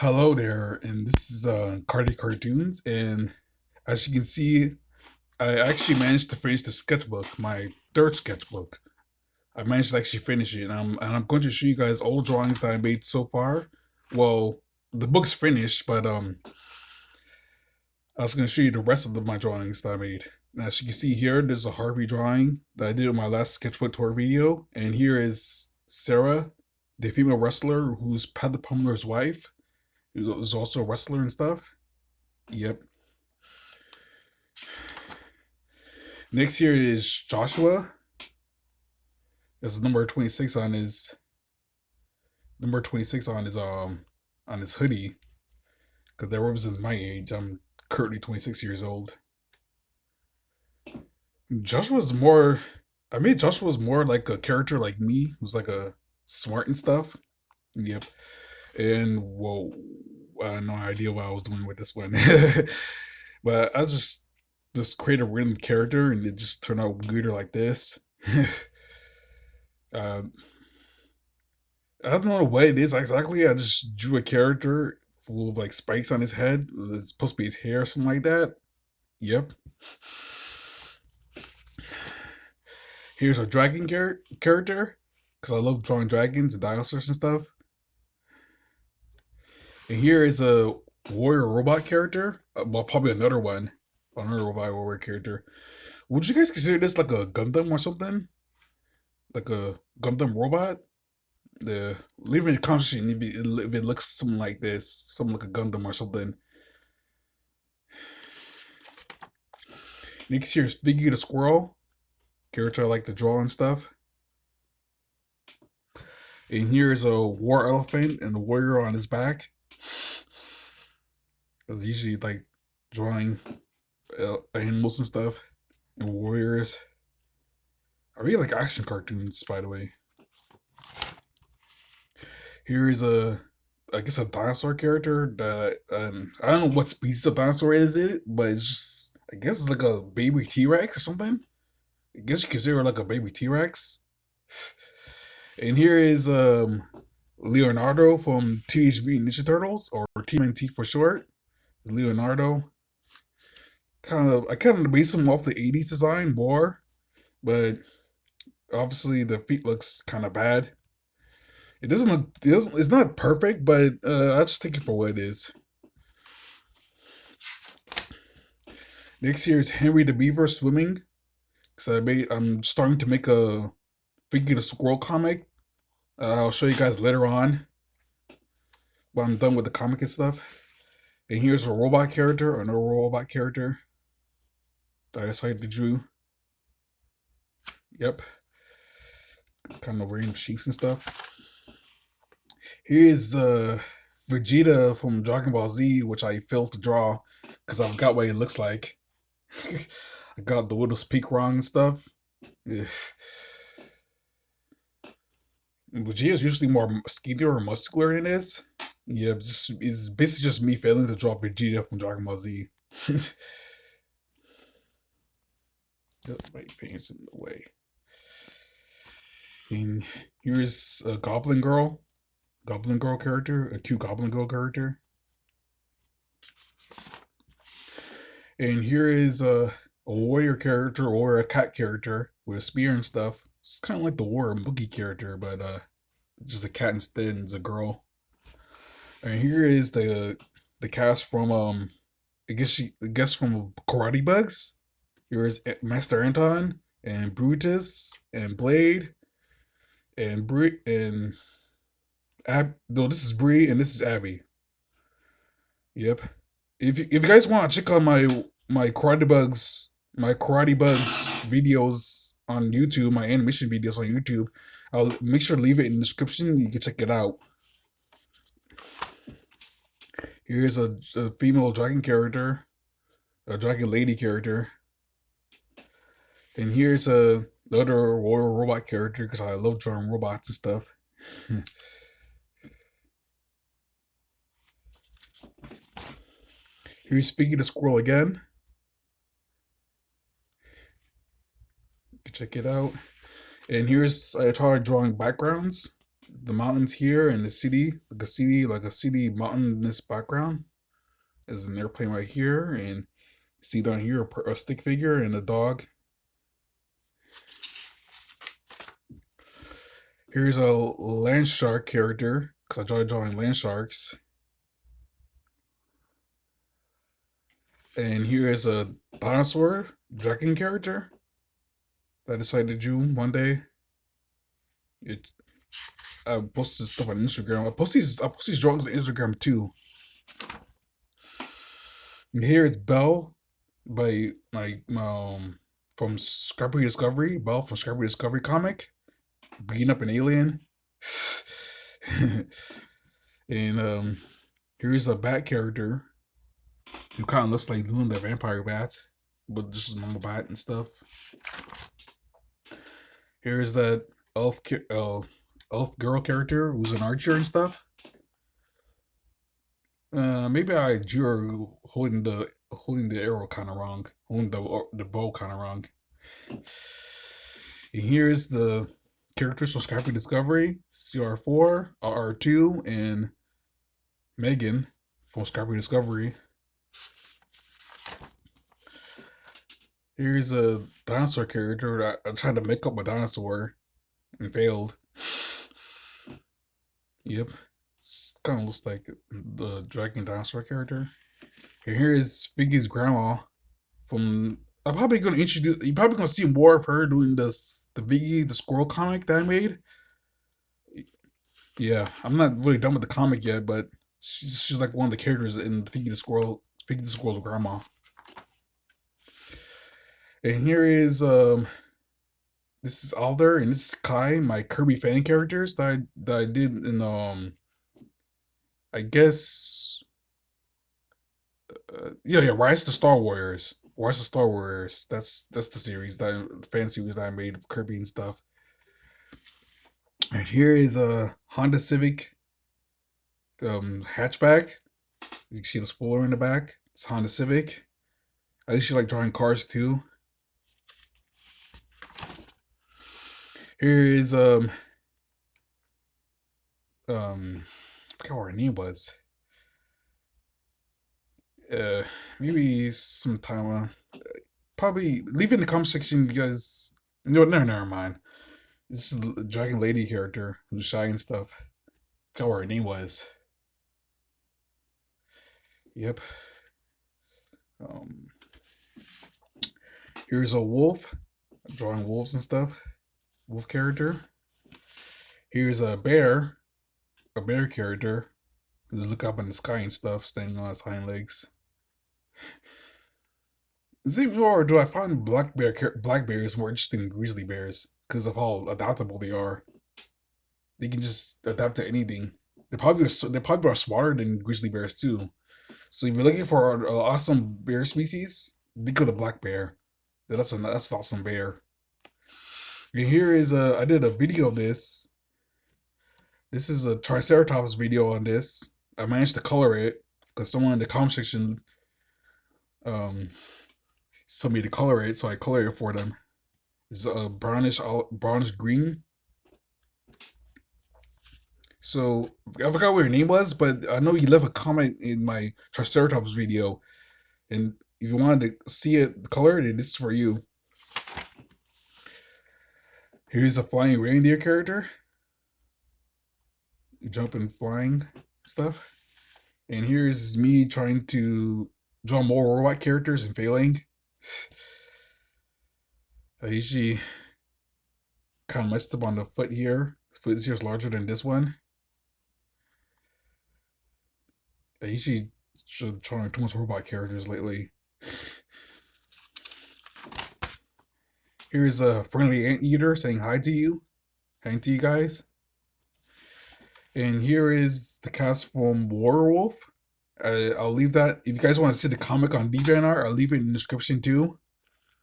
Hello there, and this is Cardi Cartoons, and as you can see, I actually managed to finish the sketchbook, my third sketchbook. I managed to actually finish it, and I'm going to show you guys all drawings that I made so far. Well, the book's finished, but I was going to show you the rest of my drawings that I made. And as you can see here, there's a Harvey drawing that I did in my last sketchbook tour video, and here is Sarah, the female wrestler who's Pat the Pummeler's wife, who's also a wrestler and stuff. Yep. Next here is Joshua. There's number 26 on his hoodie because that represents my age. I'm currently 26 years old. Joshua's more. I made Joshua's more like a character like me, who's like a smart and stuff. Yep. And whoa, I had no idea what I was doing with this one, but I just create a random character and it just turned out weirder like this. uh, I don't know what it is exactly. I just drew a character full of like spikes on his head. It's supposed to be his hair or something like that. Yep. Here's a dragon character because I love drawing dragons and dinosaurs and stuff. And here is a warrior robot character. Well, probably another robot warrior character. Would you guys consider this like a Gundam or something? Like a Gundam robot? Leave in the comments if it looks something like this, something like a Gundam or something. Next here is Figgy the Squirrel, character I like to draw and stuff. And here is a war elephant and a warrior on his back. I usually like drawing animals and stuff and warriors. I really like action cartoons, by the way. Here is I guess a dinosaur character that I don't know what species of dinosaur is it, but it's just I guess it's like a baby T Rex or something. I guess you consider it like a baby T Rex. And here is Leonardo from Teenage Mutant Ninja Turtles, or TMNT for short. It's Leonardo. I kind of based him off the '80s design more, but obviously the feet looks kind of bad. It doesn't look. It's not perfect, but I just take it for what it is. Next here is Henry the Beaver swimming. I'm starting to make a Figure the Squirrel comic. I'll show you guys later on when I'm done with the comic and stuff. And here's a robot character, another robot character that I decided to draw. Yep. Kind of random shapes and stuff. Here's Vegeta from Dragon Ball Z, which I failed to draw because I've got what it looks like. I got the widow's peak wrong and stuff. Ugh. Vegeta is usually more skinnier or muscular than this. Yeah, it's basically just me failing to draw Vegeta from Dragon Ball Z. My fan's in the way. And here's a Goblin Girl character, a cute Goblin Girl character. And here is a warrior character or a cat character with a spear and stuff. It's kind of like the warrior boogie character, but just a cat instead and it's a girl. And here is the cast from I guess from Karate Bugs. Here is Master Anton and Brutus and Blade and no, this is Bree and this is Abby. Yep. If you guys want to check out my Karate Bugs videos on YouTube, my animation videos on YouTube, I'll make sure to leave it in the description. You can check it out. Here's a female dragon character, a dragon lady character, and here's the other royal robot character because I love drawing robots and stuff. Here's Figgy the Squirrel again. You can check it out. And here's I started drawing backgrounds the mountains here and the city, like a city mountainous background. There's an airplane right here, and see down here a stick figure and a dog. Here's a land shark character because I tried drawing land sharks. And here is a dinosaur dragon character that I decided to do one day. I post this stuff on Instagram. I post these drawings on Instagram too. And here is Belle by from Scrappy Discovery. Belle from Scrappy Discovery comic, beating up an alien. And here's a bat character who kind of looks like Loon the Vampire Bat, but just a normal bat and stuff. Here's that elf girl character who's an archer and stuff. Maybe I drew her holding the arrow kind of wrong, holding the bow kind of wrong. And here's the characters from Scrappy Discovery: CR4, RR2, and Megan from Scrappy Discovery. Here's a dinosaur character that I tried to make up a dinosaur and failed. Yep. Kind of looks like the dragon dinosaur character. And here is Figgy's grandma from. I'm probably gonna introduce. You're probably gonna see more of her doing the Figgy the squirrel comic that I made. Yeah, I'm not really done with the comic yet, but she's like one of the characters in Figgy the squirrel's grandma. And here is this is Alder and this is Kai, my Kirby fan characters that I did in I guess yeah, Rise of the Star Warriors. Rise of the Star Warriors. That's the series the fan series that I made of Kirby and stuff. And here is a Honda Civic hatchback. You can see the spoiler in the back. It's Honda Civic. I used to like drawing cars too. Here is I forgot what her name was. Maybe sometime. Probably leave it in the comment section because no, never mind. This is a Dragon Lady character who's shy and stuff. Forgot what her name was. Yep. Here's a wolf. I'm drawing wolves and stuff. Wolf character. Here's a bear character who's looking up in the sky and stuff, standing on his hind legs. Is it or do I find black bears more interesting than grizzly bears because of how adaptable they are? They can just adapt to anything. They're probably are smarter than grizzly bears too. So if you're looking for an awesome bear species, think of the black bear. That's an awesome bear. And here is I did a video of this. This is a Triceratops video on this. I managed to color it because someone in the comment section told me to color it, so I colored it for them. It's a brownish green. So I forgot what your name was, but I know you left a comment in my Triceratops video, and if you wanted to see it colored, this is for you. Here's a flying reindeer character. Jumping, flying stuff. And here's me trying to draw more robot characters and failing. I usually kind of messed up on the foot here. The foot here is larger than this one. I usually drawing too much robot characters lately. Here's a friendly anteater saying hi to you. Hi to you guys. And here is the cast from Warwolf. I'll leave that. If you guys want to see the comic on DeviantArt, I'll leave it in the description too.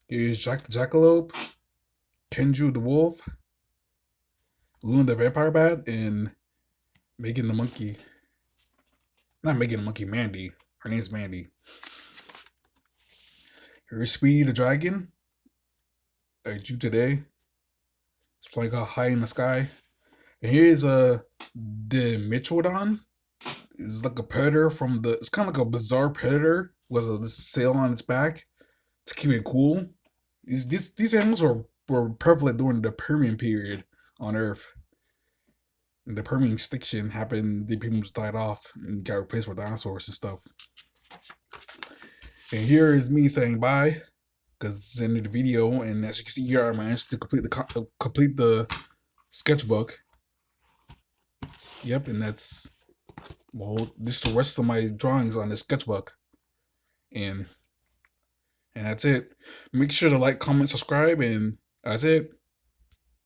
Here's Jack the Jackalope, Kenju the Wolf, Loon the Vampire Bat, and Megan the Monkey. Not Megan the Monkey, Mandy. Her name's Mandy. Here's Speedy the Dragon. I drew today. It's playing high in the sky. And here's the Mitrodon. It's like a predator from the. It's kind of like a bizarre predator with a sail on its back to keep it cool. These animals were prevalent during the Permian period on Earth. And the Permian extinction happened. The people just died off and got replaced with dinosaurs and stuff. And here is me saying bye because it's the end of the video. And as you can see here, I managed to complete the sketchbook. Yep, and that's this is the rest of my drawings on the sketchbook, and that's it. Make sure to like, comment, subscribe, and that's it.